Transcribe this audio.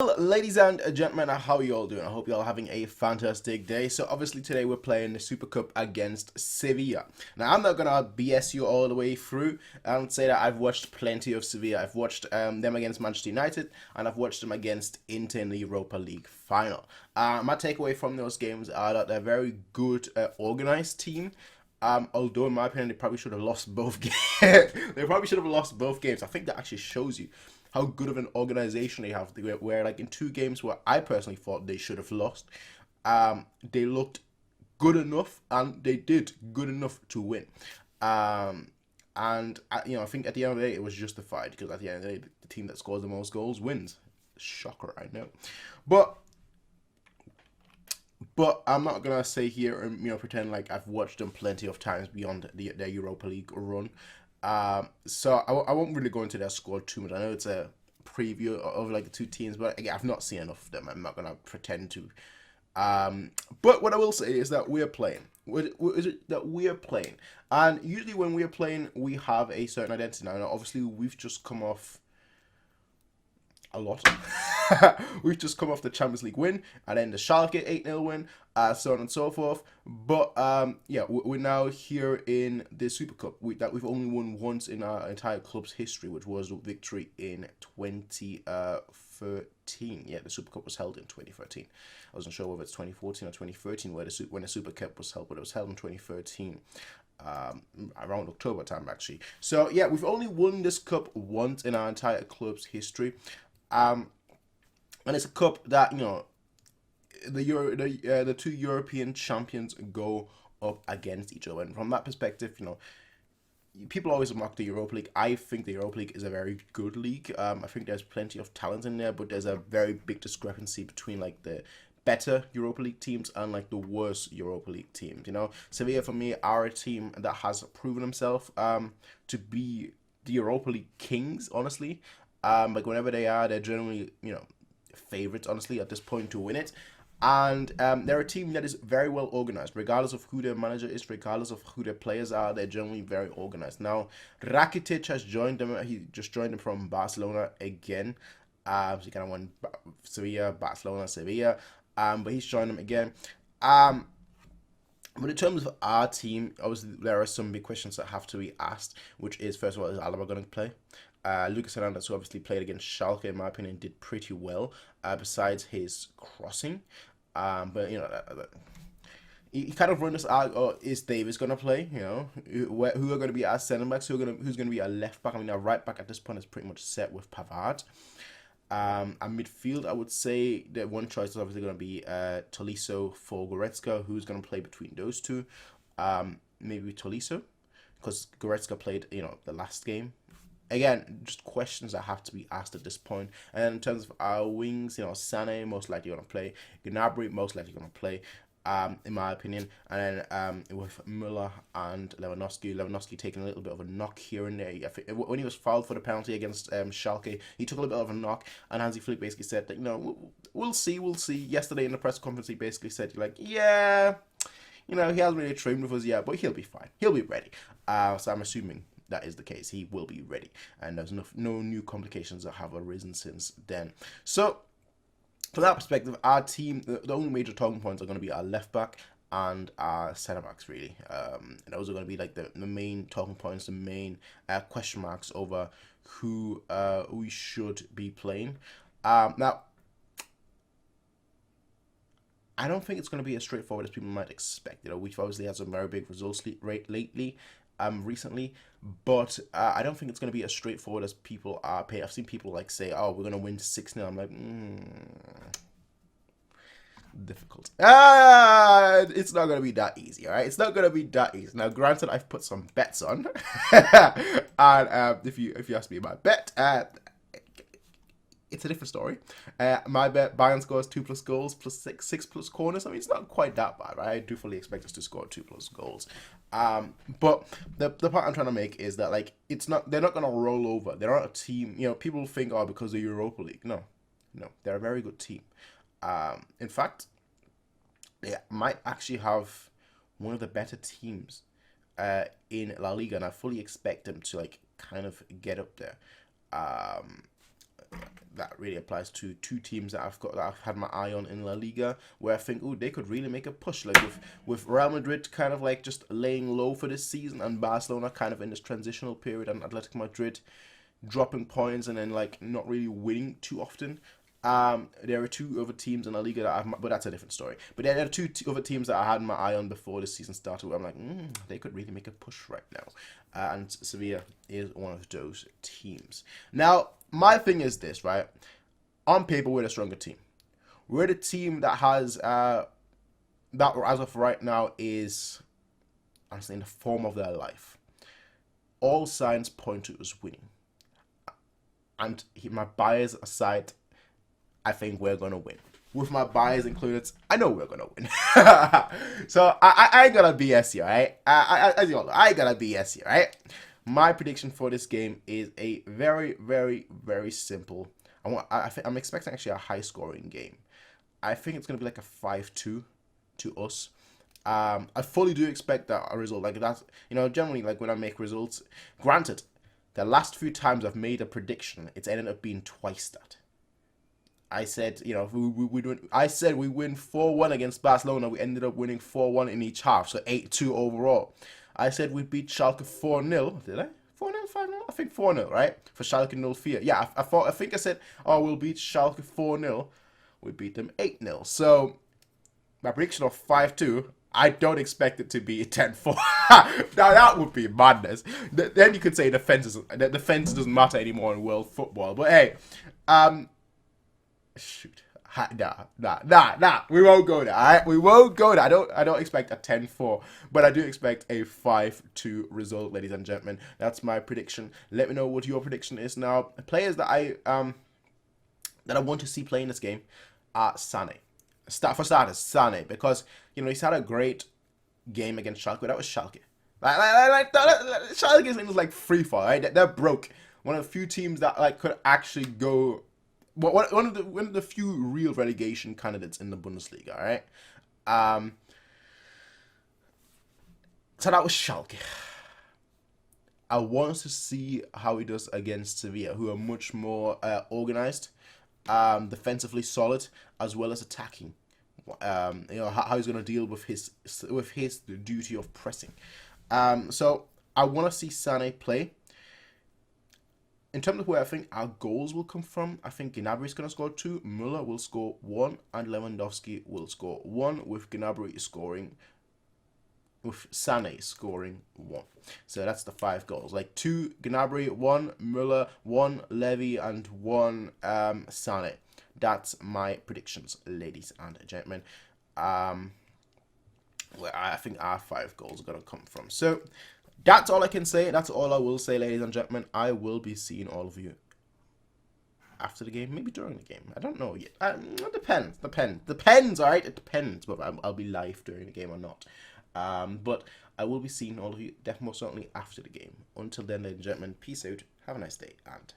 Well, ladies and gentlemen, how are you all doing? I hope you all having a fantastic day. So obviously today we're playing the Super Cup against Sevilla. Now I'm not gonna BS you all the way through and say that I've watched plenty of Sevilla. I've watched them against Manchester United and I've watched them against Inter in the Europa League final. My takeaway from those games are that they're a very good, organized team. Although in my opinion they probably should have lost both games. They probably should have lost both games. I think that actually shows you how good of an organization they have. Where like in two games where I personally thought they should have lost, they looked good enough and they did good enough to win. And I think at the end of the day it was justified because at the end of the day the team that scores the most goals wins. Shocker, I know, but I'm not gonna say here and pretend like I've watched them plenty of times beyond their Europa League run. So I won't really go into their squad too much. I know it's a preview of like the two teams, but again, I've not seen enough of them. I'm not gonna pretend to. But what I will say is that we're playing. What is it that we're playing? And usually when we're playing, we have a certain identity. Now, obviously, we've just come off a lot. We've just come off the Champions League win and then the Schalke 8-0 win, so on and so forth. But yeah, we're now here in the Super Cup that we've only won once in our entire club's history, which was a victory in 2013. Yeah, the Super Cup was held in 2013. I wasn't sure whether it's 2014 or 2013 when the Super Cup was held, but it was held in 2013. Around October time actually. So yeah, we've only won this cup once in our entire club's history. And it's a cup that the two European champions go up against each other, and from that perspective, people always mock the Europa League. I think the Europa League is a very good league. I think there's plenty of talent in there, but there's a very big discrepancy between like the better Europa League teams and like the worst Europa League teams. Sevilla for me are a team that has proven themselves to be the Europa League kings. Honestly, like whenever they are, they're generally favorites. Honestly, at this point to win it. And they're a team that is very well organized, regardless of who their manager is, regardless of who their players are. They're generally very organized. Now, Rakitic has joined them. He just joined them from Barcelona again. So he kind of won Sevilla, Barcelona, Sevilla. But he's joined them again. But in terms of our team, obviously there are some big questions that have to be asked, which is, first of all, is Alaba going to play? Lucas Hernandez, who obviously played against Schalke, in my opinion, did pretty well, besides his crossing. But, he kind of run this out, is Davis going to play? Who are going to be our centre backs? Who's going to be our left back? I mean, our right back at this point is pretty much set with Pavard. And midfield, I would say that one choice is obviously going to be Tolisso for Goretzka. Who's going to play between those two? Maybe Tolisso, because Goretzka played, the last game. Again, just questions that have to be asked at this point. And in terms of our wings, Sané most likely going to play. Gnabry most likely going to play, in my opinion. And then with Müller and Lewandowski taking a little bit of a knock here and there. I think when he was fouled for the penalty against Schalke, he took a little bit of a knock. And Hansi Flick basically said that, we'll see. Yesterday in the press conference, he basically said, yeah, he hasn't really trained with us yet, but he'll be fine. He'll be ready. So I'm assuming that is the case. He will be ready, and there's no new complications that have arisen since then. So, from that perspective, our team, the only major talking points are going to be our left back and our centre backs, really. And those are going to be like the main talking points, the main question marks over who we should be playing. Now, I don't think it's going to be as straightforward as people might expect. We've obviously had some very big results lately. Recently, but I don't think it's going to be as straightforward as people are paying. I've seen people like say, "Oh, we're going to win 6-0." I'm like, difficult. It's not going to be that easy, all right? It's not going to be that easy. Now, granted, I've put some bets on, and if you ask me about bet, it's a different story. My bet, Bayern scores 2+ goals plus 6+ corners. I mean, it's not quite that bad, right? I do fully expect us to score 2+ goals. But the point I'm trying to make is that they're not gonna roll over. They're not a team. People think, oh, because of Europa League. No, they're a very good team. In fact, they might actually have one of the better teams in La Liga, and I fully expect them to kind of get up there. that really applies to two teams that I've had my eye on in La Liga, where I think, they could really make a push. Like with Real Madrid kind of like just laying low for this season, and Barcelona kind of in this transitional period, and Atletico Madrid dropping points and then like not really winning too often. There are two other teams in La Liga but that's a different story. But there are two other teams that I had my eye on before the season started, where I'm like, they could really make a push right now. And Sevilla is one of those teams. Now, my thing is this, right? On paper, we're the stronger team. We're the team that has, that as of right now is, honestly, in the form of their life. All signs point to us winning. And my bias aside, I think we're going to win. With my bias included, I know we're going to win. So I ain't going to BS here, right? As you all know, I ain't going to BS here, right? My prediction for this game is a very, very, very simple. I'm expecting actually a high-scoring game. I think it's going to be like a 5-2 to us. I fully do expect that a result like that. Generally, like when I make results, granted, the last few times I've made a prediction, it's ended up being twice that. I said, I said we win 4-1 against Barcelona. We ended up winning 4-1 in each half, so 8-2 overall. I said we beat Schalke 4-0. Did I? 4-0, 5-0? I think 4-0, right? For Schalke 04. Yeah, I think I said, we'll beat Schalke 4-0. We beat them 8-0. So, my prediction of 5-2, I don't expect it to be 10-4. Now, that would be madness. Then you could say defense doesn't matter anymore in world football. But hey, shoot. Nah. We won't go there, alright? We won't go there. I don't expect a 10-4, but I do expect a 5-2 result, ladies and gentlemen. That's my prediction. Let me know what your prediction is now. Players that I want to see play in this game are Sané. For starters, Sané, because he's had a great game against Schalke. That was Schalke. Schalke is like free fall, right? They're broke. One of the few teams that like could actually go. One of the few real relegation candidates in the Bundesliga, right? So that was Schalke. I want to see how he does against Sevilla, who are much more organized, defensively solid, as well as attacking. How he's going to deal with his duty of pressing. So I want to see Sané play. In terms of where I think our goals will come from, I think Gnabry is going to score 2, Müller will score 1, and Lewandowski will score 1, with Gnabry scoring, with Sané scoring 1. So that's the 5 goals. Like 2 Gnabry, 1 Müller, 1 Levy, and 1 Sané. That's my predictions, ladies and gentlemen. Where I think our 5 goals are going to come from. So that's all I can say. That's all I will say, ladies and gentlemen. I will be seeing all of you after the game, maybe during the game. I don't know yet. It depends. All right, it depends whether I'll be live during the game or not. But I will be seeing all of you most certainly after the game. Until then, ladies and gentlemen, peace out. Have a nice day and